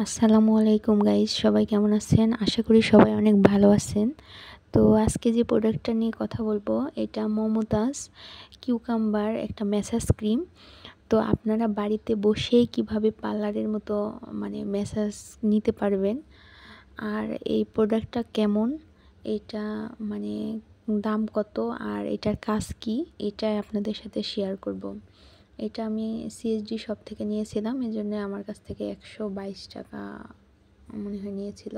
আসসালামু আলাইকুম গাইস, সবাই কেমন আছেন? আশা করি সবাই অনেক ভালো আছেন। তো আজকে যে প্রোডাক্টটা নিয়ে কথা বলবো, এটা মমতাজ কিউকাম্বার একটা ম্যাসাজ ক্রিম। তো আপনারা বাড়িতে বসেই কিভাবে পার্লারের মতো ম্যাসাজ নিতে পারবেন, আর এই প্রোডাক্টটা কেমন, এটা মানে দাম কত, আর এটার কাজ কি, এটা আপনাদের সাথে শেয়ার করব। এটা আমি সিএসডি শপ থেকে নিয়েছিলাম, এই জন্য আমার কাছ থেকে 122 টাকা মনে হয় নিয়েছিল।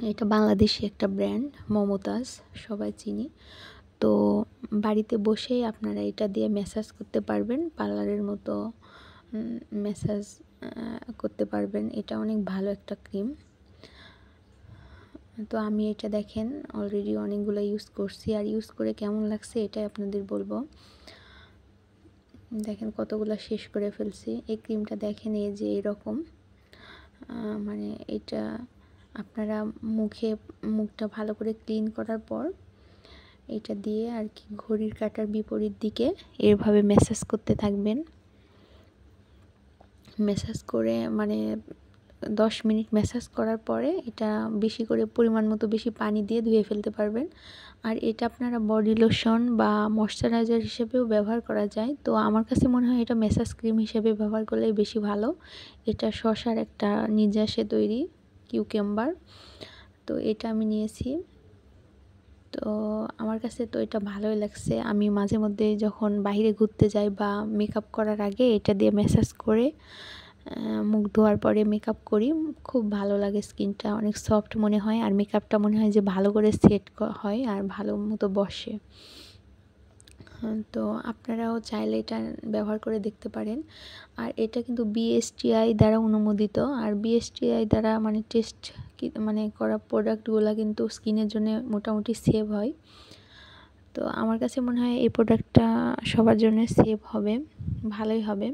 এটা বাংলাদেশি একটা ব্র্যান্ড, মমতাজ, সবাই চিনি। তো বাড়িতে বসেই আপনারা এটা দিয়ে ম্যাসাজ করতে পারবেন, পার্লারের মতো ম্যাসাজ করতে পারবেন। এটা অনেক ভালো একটা ক্রিম। তো আমি এটা দেখেন অলরেডি অনেকগুলো ইউজ করছি, আর ইউজ করে কেমন লাগছে এটাই আপনাদের বলবো। দেখেন কতগুলো শেষ করে ফেলছি। এই ক্রিমটা দেখেন, এই যে এরকম এটা আপনারা মুখটা ভালো করে ক্লিন করার পর এটা দিয়ে আর কি ঘড়ির কাঁটার বিপরীত দিকে এভাবে ম্যাসাজ করতে থাকবেন। ম্যাসাজ করে 10 মিনিট ম্যাসাজ করার পরে এটা বেশি করে পরিমাণ মতো বেশি পানি দিয়ে ধুয়ে ফেলতে পারবেন। আর এটা আপনারা বডি লোশন বা ময়শ্চারাইজার হিসেবেও ব্যবহার করা যায়। তো আমার কাছে মনে হয় এটা ম্যাসাজ ক্রিম হিসেবে ব্যবহার করলেই বেশি ভালো। এটা শসার একটা নিজস্ব তৈরি কিউকাম্বার। তো এটা আমি নিয়েছি। তো আমার কাছে তো এটা ভালোই লাগছে। আমি মাঝে মধ্যে যখন বাইরে ঘুরতে যাই বা মেকআপ করার আগে এটা দিয়ে ম্যাসাজ করে মুখ ধোয়ার পরে মেকআপ করি। খুব ভালো লাগে, স্কিনটা অনেক সফট মনে হয়, আর মেকআপটা মনে হয় যে ভালো করে সেট হয় আর ভালো মতো বসে। তো আপনারাও চাইলে এটা ব্যবহার করে দেখতে পারেন। আর এটা কিন্তু বিএসটিআই দ্বারা অনুমোদিত, আর বিএসটিআই দ্বারা টেস্ট করা প্রোডাক্টগুলো কিন্তু স্কিনের জন্য মোটামুটি সেভ হয়। তো আমার কাছে মনে হয় এই প্রোডাক্টটা সবার জন্য সেভ হবে, ভালোই হবে।